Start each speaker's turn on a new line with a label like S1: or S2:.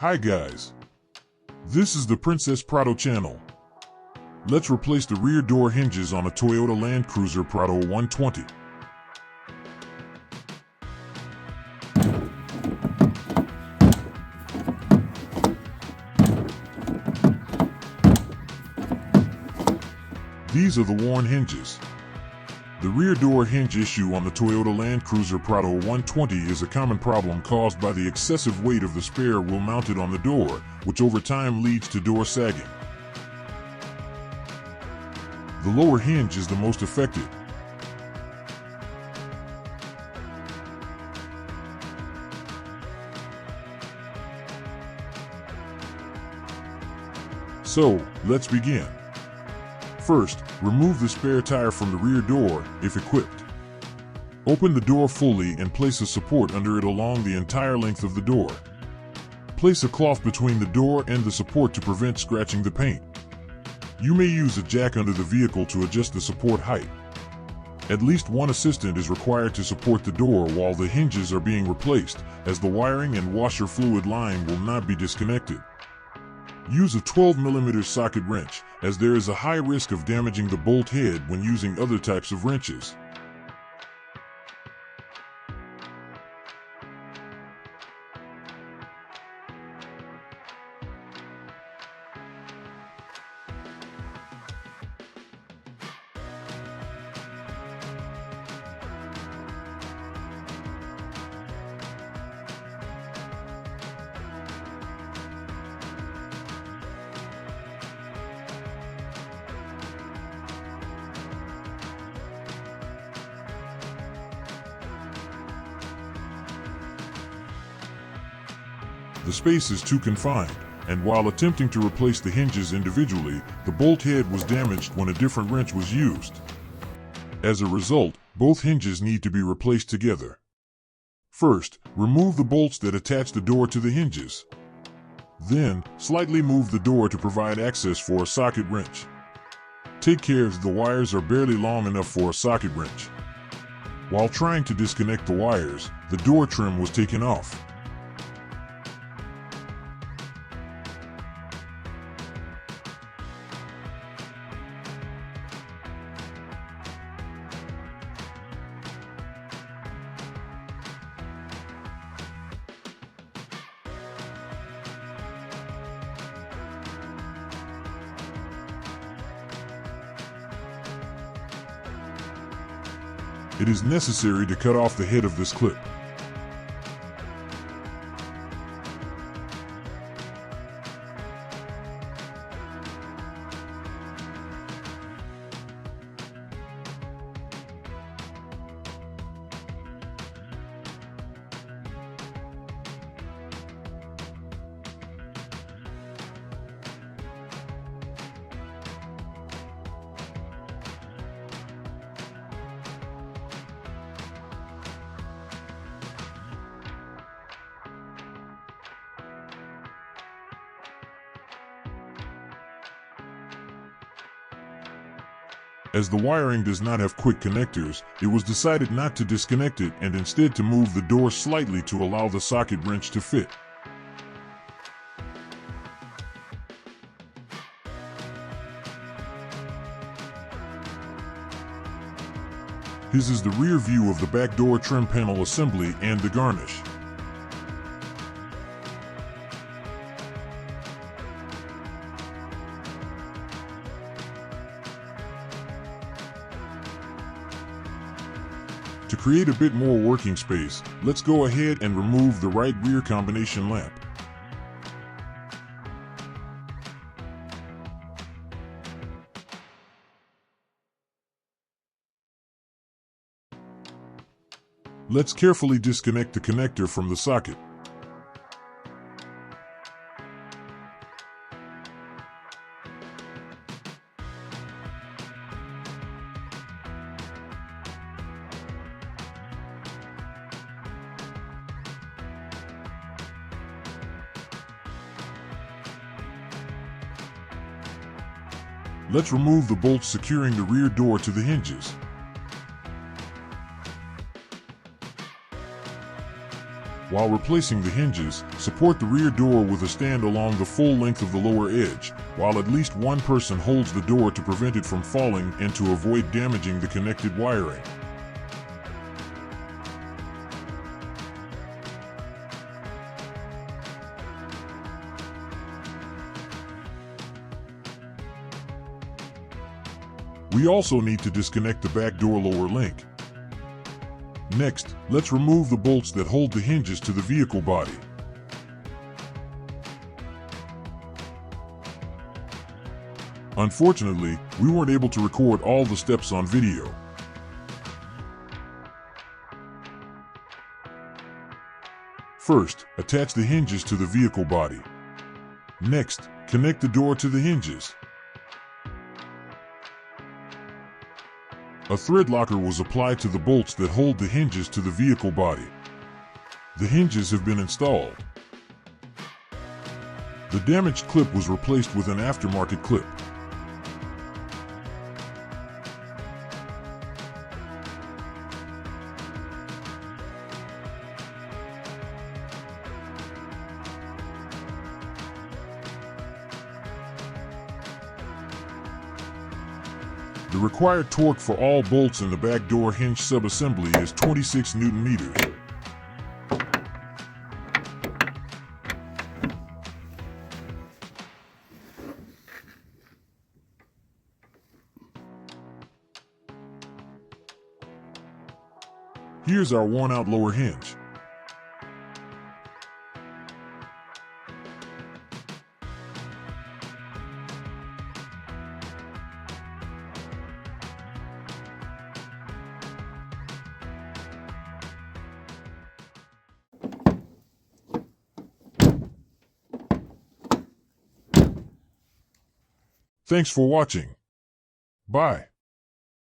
S1: Hi guys, this is the Princess Prado channel. Let's replace the rear door hinges on a Toyota Land Cruiser Prado 120. These are the worn hinges. The rear door hinge issue on the Toyota Land Cruiser Prado 120 is a common problem caused by the excessive weight of the spare wheel mounted on the door, which over time leads to door sagging. The lower hinge is the most affected. So, let's begin. First, remove the spare tire from the rear door, if equipped. Open the door fully and place a support under it along the entire length of the door. Place a cloth between the door and the support to prevent scratching the paint. You may use a jack under the vehicle to adjust the support height. At least one assistant is required to support the door while the hinges are being replaced, as the wiring and washer fluid line will not be disconnected. Use a 12mm socket wrench, as there is a high risk of damaging the bolt head when using other types of wrenches. The space is too confined, and while attempting to replace the hinges individually, the bolt head was damaged when a different wrench was used. As a result, both hinges need to be replaced together. First, remove the bolts that attach the door to the hinges. Then, slightly move the door to provide access for a socket wrench. Take care as the wires are barely long enough for a socket wrench. While trying to disconnect the wires, the door trim was taken off. It is necessary to cut off the head of this clip. As the wiring does not have quick connectors, it was decided not to disconnect it and instead to move the door slightly to allow the socket wrench to fit. This is the rear view of the back door trim panel assembly and the garnish. To create a bit more working space, let's go ahead and remove the right rear combination lamp. Let's carefully disconnect the connector from the socket. Let's remove the bolts securing the rear door to the hinges. While replacing the hinges, support the rear door with a stand along the full length of the lower edge, while at least one person holds the door to prevent it from falling and to avoid damaging the connected wiring. We also need to disconnect the back door lower link. Next, let's remove the bolts that hold the hinges to the vehicle body. Unfortunately, we weren't able to record all the steps on video. First, attach the hinges to the vehicle body. Next, connect the door to the hinges. A thread locker was applied to the bolts that hold the hinges to the vehicle body. The hinges have been installed. The damaged clip was replaced with an aftermarket clip. The required torque for all bolts in the back door hinge sub-assembly is 26 Newton meters. Here's our worn-out lower hinge. Thanks for watching. Bye.